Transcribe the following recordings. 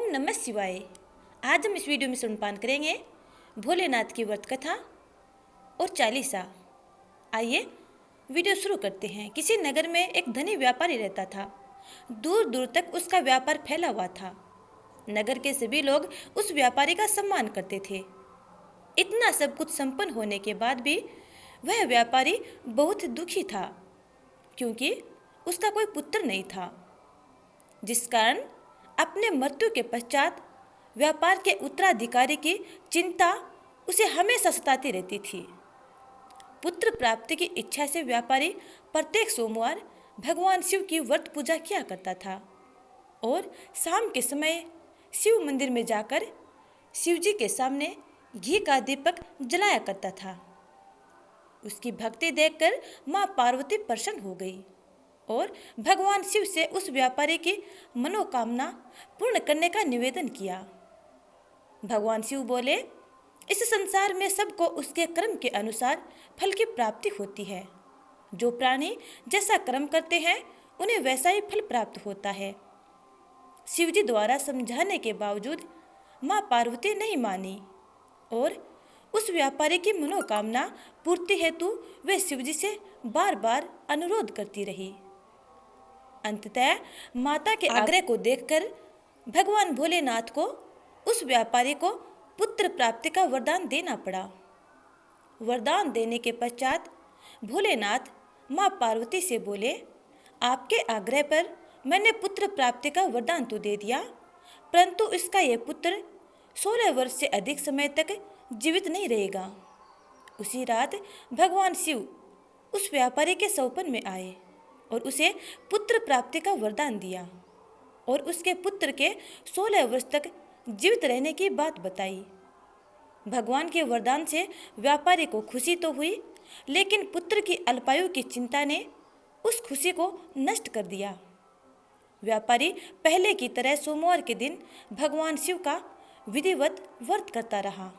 ओम नमः शिवाय। आज हम इस वीडियो में सुनपान करेंगे भोलेनाथ की व्रत कथा और चालीसा। आइए वीडियो शुरू करते हैं। किसी नगर में एक धनी व्यापारी रहता था। दूर दूर तक उसका व्यापार फैला हुआ था। नगर के सभी लोग उस व्यापारी का सम्मान करते थे। इतना सब कुछ संपन्न होने के बाद भी वह व्यापारी बहुत दुखी था, क्योंकि उसका कोई पुत्र नहीं था, जिस कारण अपने मृत्यु के पश्चात व्यापार के उत्तराधिकारी की चिंता उसे हमेशा सताती रहती थी। पुत्र प्राप्ति की इच्छा से व्यापारी प्रत्येक सोमवार भगवान शिव की व्रत पूजा किया करता था और शाम के समय शिव मंदिर में जाकर शिव जी के सामने घी का दीपक जलाया करता था। उसकी भक्ति देखकर माँ पार्वती प्रसन्न हो गई और भगवान शिव से उस व्यापारी की मनोकामना पूर्ण करने का निवेदन किया। भगवान शिव बोले, इस संसार में सबको उसके कर्म के अनुसार फल की प्राप्ति होती है। जो प्राणी जैसा कर्म करते हैं उन्हें वैसा ही फल प्राप्त होता है। शिव जी द्वारा समझाने के बावजूद माँ पार्वती नहीं मानी और उस व्यापारी की मनोकामना पूर्ति हेतु वे शिव जी से बार बार अनुरोध करती रही। अंततः माता के आग्रह को देखकर भगवान भोलेनाथ को उस व्यापारी को पुत्र प्राप्ति का वरदान देना पड़ा। वरदान देने के पश्चात भोलेनाथ माँ पार्वती से बोले, आपके आग्रह पर मैंने पुत्र प्राप्ति का वरदान तो दे दिया, परंतु इसका यह पुत्र 16 वर्ष से अधिक समय तक जीवित नहीं रहेगा। उसी रात भगवान शिव उस व्यापारी के सौपन में आए और उसे पुत्र प्राप्ति का वरदान दिया और उसके पुत्र के 16 वर्ष तक जीवित रहने की बात बताई। भगवान के वरदान से व्यापारी को खुशी तो हुई, लेकिन पुत्र की अल्पायु की चिंता ने उस खुशी को नष्ट कर दिया। व्यापारी पहले की तरह सोमवार के दिन भगवान शिव का विधिवत व्रत करता रहा।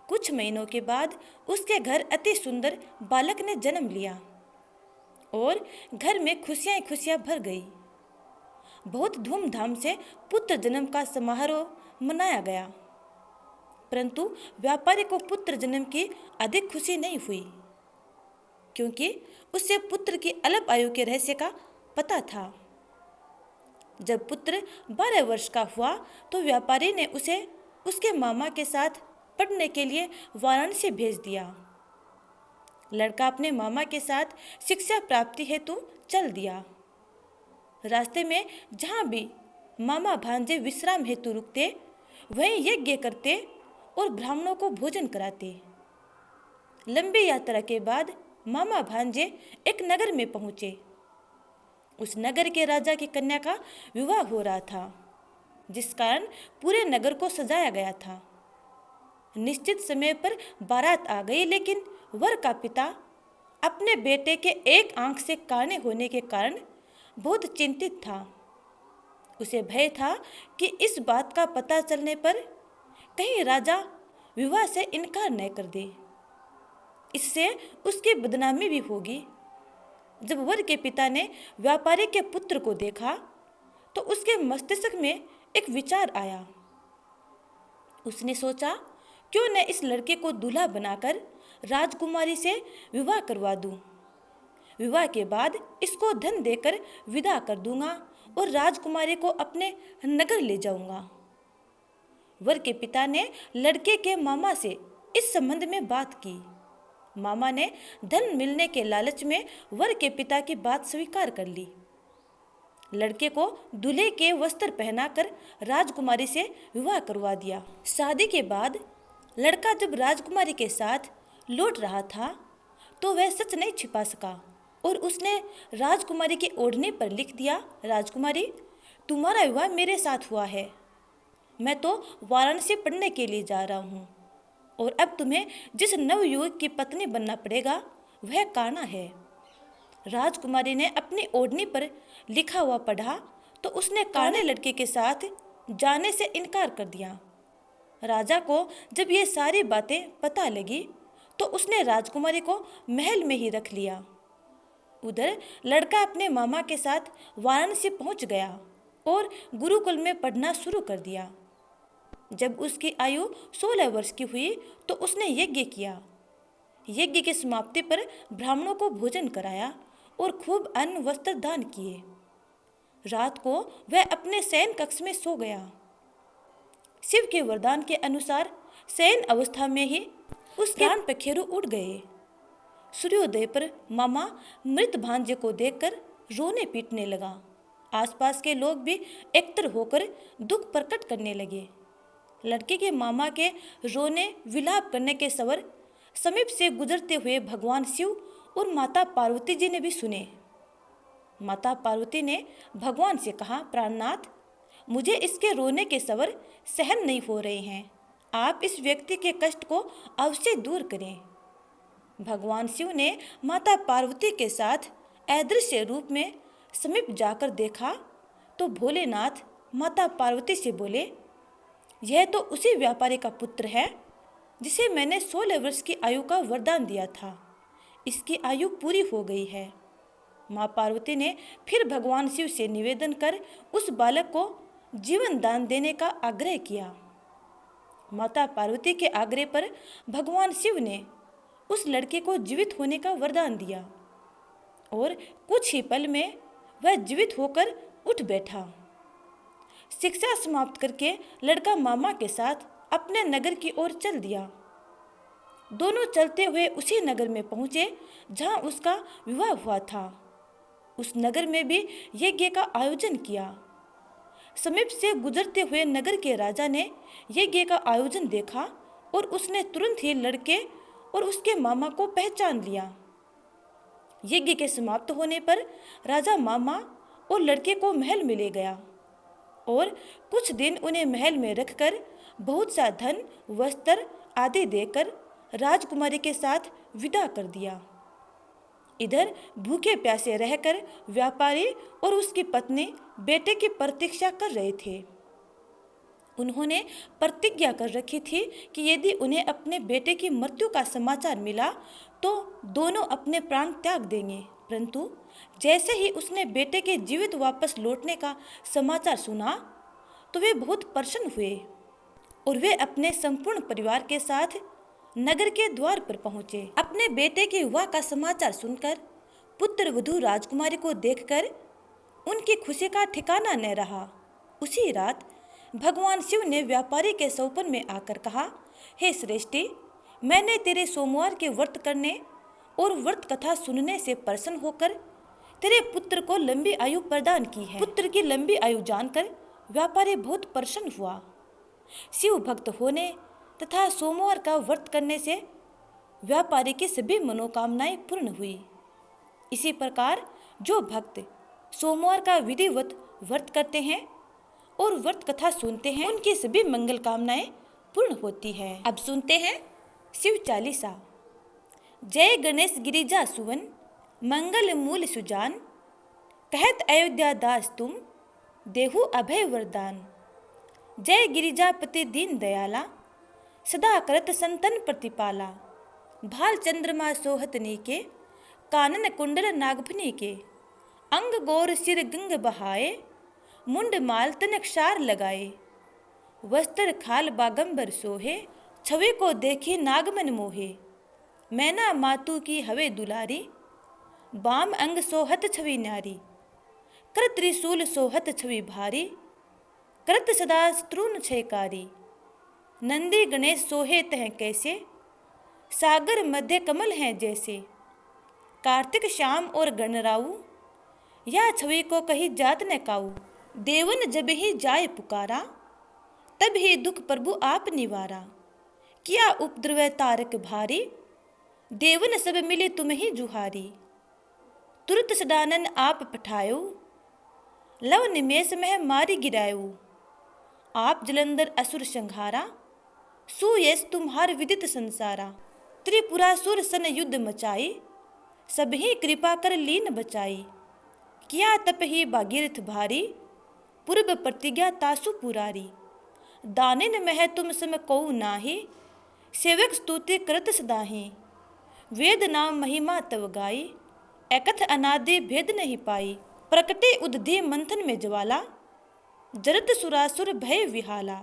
कुछ महीनों के बाद उसके घर अति सुंदर बालक ने जन्म लिया और घर में खुशियां भर गई। बहुत धूमधाम से पुत्र जन्म का समारोह मनाया गया, परंतु व्यापारी को पुत्र जन्म की अधिक खुशी नहीं हुई, क्योंकि उसे पुत्र की अल्प आयु के रहस्य का पता था। जब पुत्र 12 वर्ष का हुआ तो व्यापारी ने उसे उसके मामा के साथ पढ़ने के लिए वाराणसी भेज दिया। लड़का अपने मामा के साथ शिक्षा प्राप्ति हेतु चल दिया। रास्ते में जहाँ भी मामा भांजे विश्राम हेतु रुकते, वहीं यज्ञ करते और ब्राह्मणों को भोजन कराते। लंबी यात्रा के बाद मामा भांजे एक नगर में पहुँचे। उस नगर के राजा की कन्या का विवाह हो रहा था, जिस कारण पूरे नगर को सजाया गया था। निश्चित समय पर बारात आ गई, लेकिन वर का पिता अपने बेटे के एक आंख से काने होने के कारण बहुत चिंतित था। उसे भय था कि इस बात का पता चलने पर कहीं राजा विवाह से इनकार न कर दे, इससे उसकी बदनामी भी होगी। जब वर के पिता ने व्यापारी के पुत्र को देखा तो उसके मस्तिष्क में एक विचार आया। उसने सोचा, क्यों न इस लड़के को दूल्हा बनाकर राजकुमारी से विवाह करवा दूं। विवाह के बाद इसको धन देकर विदा कर दूंगा और राजकुमारी को अपने नगर ले जाऊंगा। वर के पिता ने लड़के के मामा से इस संबंध में बात की। मामा ने धन मिलने के लालच में वर के पिता की बात स्वीकार कर ली। लड़के को दूल्हे के वस्त्र पहनाकर राजकुमारी से विवाह करवा दिया। शादी के बाद लड़का जब राजकुमारी के साथ लौट रहा था तो वह सच नहीं छिपा सका और उसने राजकुमारी की ओढ़नी पर लिख दिया, राजकुमारी, तुम्हारा विवाह मेरे साथ हुआ है। मैं तो वाराणसी पढ़ने के लिए जा रहा हूँ और अब तुम्हें जिस नवयुवक की पत्नी बनना पड़ेगा वह काना है। राजकुमारी ने अपनी ओढ़नी पर लिखा हुआ पढ़ा तो उसने काने लड़के के साथ जाने से इनकार कर दिया। राजा को जब ये सारी बातें पता लगी तो उसने राजकुमारी को महल में ही रख लिया। उधर लड़का अपने मामा के साथ वाराणसी पहुंच गया और गुरुकुल में पढ़ना शुरू कर दिया। जब उसकी आयु 16 वर्ष की हुई तो उसने यज्ञ किया। यज्ञ की समाप्ति पर ब्राह्मणों को भोजन कराया और खूब अन्न वस्त्र दान किए। रात को वह अपने शयन कक्ष में सो गया। शिव के वरदान के अनुसार शयन अवस्था में ही उसके प्राण पखेरु उड़ गए। सूर्योदय पर मामा मृत भांजे को देखकर रोने पीटने लगा। आसपास के लोग भी एकत्र होकर दुख प्रकट करने लगे। लड़के के मामा के रोने विलाप करने के स्वर समीप से गुजरते हुए भगवान शिव और माता पार्वती जी ने भी सुने। माता पार्वती ने भगवान से कहा, प्राणनाथ, मुझे इसके रोने के स्वर सहन नहीं हो रहे हैं। आप इस व्यक्ति के कष्ट को अवश्य दूर करें। भगवान शिव ने माता पार्वती के साथ अदृश्य रूप में समीप जाकर देखा तो भोलेनाथ माता पार्वती से बोले, यह तो उसी व्यापारी का पुत्र है जिसे मैंने 16 वर्ष की आयु का वरदान दिया था। इसकी आयु पूरी हो गई है। माँ पार्वती ने फिर भगवान शिव से निवेदन कर उस बालक को जीवन दान देने का आग्रह किया। माता पार्वती के आग्रह पर भगवान शिव ने उस लड़के को जीवित होने का वरदान दिया और कुछ ही पल में वह जीवित होकर उठ बैठा। शिक्षा समाप्त करके लड़का मामा के साथ अपने नगर की ओर चल दिया। दोनों चलते हुए उसी नगर में पहुंचे जहां उसका विवाह हुआ था। उस नगर में भी यज्ञ का आयोजन किया। समीप से गुजरते हुए नगर के राजा ने यज्ञ का आयोजन देखा और उसने तुरंत ही लड़के और उसके मामा को पहचान लिया। यज्ञ के समाप्त होने पर राजा मामा और लड़के को महल में ले गया और कुछ दिन उन्हें महल में रखकर बहुत सा धन वस्त्र आदि देकर राजकुमारी के साथ विदा कर दिया। इधर भूखे प्यासे रहकर व्यापारी और उसकी पत्नी बेटे की प्रतीक्षा कर रहे थे। उन्होंने प्रतिज्ञा कर रखी थी कि यदि उन्हें अपने बेटे की मृत्यु का समाचार मिला तो दोनों अपने प्राण त्याग देंगे। परंतु जैसे ही उसने बेटे के जीवित वापस लौटने का समाचार सुना तो वे बहुत प्रसन्न हुए और वे अपने संपूर्ण परिवार के साथ नगर के द्वार पर पहुंचे। अपने बेटे के विवाह का समाचार सुनकर पुत्र वधू राजकुमारी को देखकर उनकी खुशी का ठिकाना न रहा। उसी रात भगवान शिव ने व्यापारी के सौपन में आकर कहा, हे श्रेष्ठी, मैंने तेरे सोमवार के व्रत करने और व्रत कथा सुनने से प्रसन्न होकर तेरे पुत्र को लंबी आयु प्रदान की है। पुत्र की लंबी आयु जानकर व्यापारी बहुत प्रसन्न हुआ। शिव भक्त होने तथा सोमवार का व्रत करने से व्यापारी की सभी मनोकामनाएं पूर्ण हुई। इसी प्रकार जो भक्त सोमवार का विधिवत व्रत करते हैं और व्रत कथा सुनते हैं उनकी सभी मंगल कामनाएं पूर्ण होती है। अब सुनते हैं शिव चालीसा। जय गणेश गिरिजा सुवन, मंगल मूल सुजान, कहत अयोध्या दास तुम, देहु अभय वरदान। जय गिरिजापति दीन दयाला, सदा करत संतन प्रतिपाला। भाल चंद्रमा सोहत नीके, कानन कुंडल नागफनी के। अंग गौर सिर गंग बहाए, मुंड माल तनक क्षार लगाए। वस्त्र खाल बागंबर सोहे, छवि को देखी नागमन मोहे। मैना मातु की हवे दुलारी, बाम अंग सोहत छवि नारी। कर त्रिशूल सोहत छवि भारी, करत सदा तृण छयकारी। नंदी गणेश सोहे तह कैसे, सागर मध्य कमल हैं जैसे। कार्तिक श्याम और गणराऊ, या छवि को कही जात न काऊ। देवन जब ही जाय पुकारा, तब ही दुख प्रभु आप निवारा। किया उपद्रव तारक भारी, देवन सब मिले तुम ही जुहारी। तुरत सदानन आप पठायो, लव निमेष मह मारी गिरायो। आप जलंधर असुर संहारा, सुयश तुम्हार विदित संसारा। त्रिपुरासुर सन युद्ध मचाई, सबही कृपा कर लीन बचाई। किया तप ही भागीरथ भारी, पूर्व प्रतिज्ञा तासु पुरारी। दानिन मह तुम सम कऊ नाही, सेवक स्तुति करत सदाही। वेद नाम महिमा तव गाई, एकथ अनादि भेद नहीं पाई। प्रकटे उदधि मंथन में ज्वाला, जरत सुरासुर भय विहाला,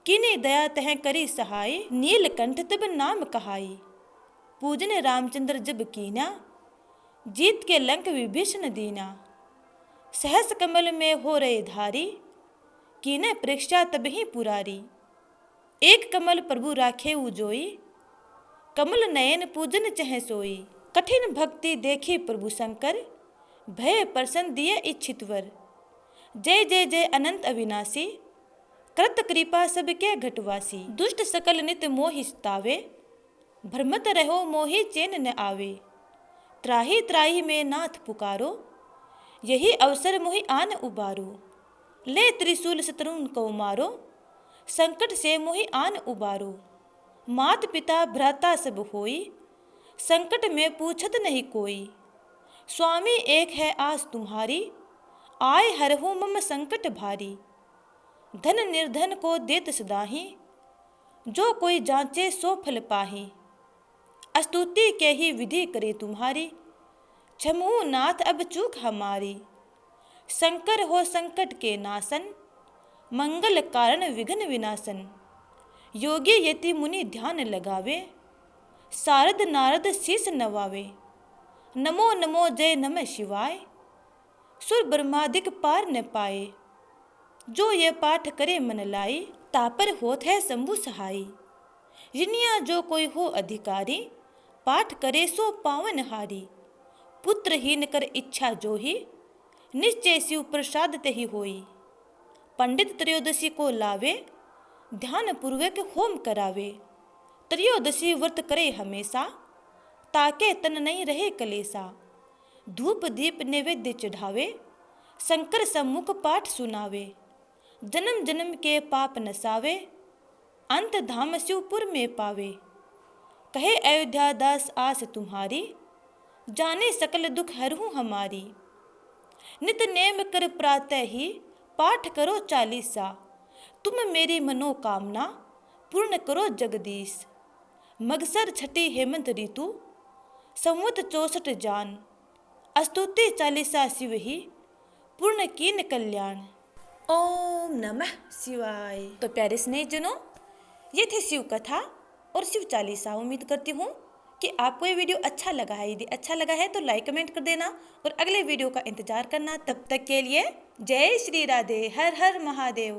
कीने दया तह करी सहाय, नीलकंठ तब नाम कहाई। पूजन रामचंद्र जब कीना, जीत के लंक विभीषण दीना। सहस कमल में हो रहे धारी, कीने परीक्षा तब ही पुरारी। एक कमल प्रभु राखे उजोई, कमल नयन पूजन चह सोई। कठिन भक्ति देखी प्रभु शंकर, भय प्रसन्न दिए इच्छित वर। जय जय जय अनंत अविनाशी, कृत कृपा सबके घटवासी। दुष्ट सकल नित मोहि सतावे, भ्रमत रहो मोहि चैन न आवे। त्राहि त्राहि में नाथ पुकारो, यही अवसर मोहि आन उबारो। ले त्रिशूल शत्रुन को मारो, संकट से मोहि आन उबारो। मात पिता भ्राता सब होई, संकट में पूछत नहीं कोई। स्वामी एक है आस तुम्हारी, आए हरहु मम संकट भारी। धन निर्धन को देत सदाही, जो कोई जांचे सो फल पाही। स्तुति के ही विधि करे तुम्हारी, क्षमु नाथ अब चूक हमारी। शंकर हो संकट के नासन, मंगल कारण विघ्न विनाशन। योगी यति मुनि ध्यान लगावे, सारद नारद शीस नवावे। नमो नमो जय नमः शिवाय, सुर ब्रह्मादिक पार न पाए। जो ये पाठ करे मन लाई, तापर होत है शंभु सहाई। जिनिया जो कोई हो अधिकारी, पाठ करे सो पावन हारी। पुत्रहीन कर इच्छा जो ही, निश्चय शिव प्रसाद ते ही होई। पंडित त्रयोदशी को लावे, ध्यान पूर्वक होम करावे। त्रयोदशी व्रत करे हमेशा, ताके तन नहीं रहे कलेसा। धूप दीप नैवेद्य चढ़ावे, शंकर सम्मुख पाठ सुनावे। जन्म जन्म के पाप नसावे, अंत धाम शिवपुर में पावे। कहे अयोध्या दास आस तुम्हारी, जाने सकल दुख हरहु हमारी। नित नेम कर प्रातः ही, पाठ करो चालीसा। तुम मेरी मनोकामना, पूर्ण करो जगदीश। मगसर छठी हेमंत ऋतु, संवत 64 जान। स्तुति चालीसा शिव ही, पूर्ण कीन कल्याण। ओम नमः शिवाय। तो प्यारे स्नेहितजनों, ये थी शिव कथा और शिव चालीसा। उम्मीद करती हूँ कि आपको ये वीडियो अच्छा लगा है। यदि अच्छा लगा है तो लाइक कमेंट कर देना और अगले वीडियो का इंतजार करना। तब तक के लिए जय श्री राधे, हर हर महादेव।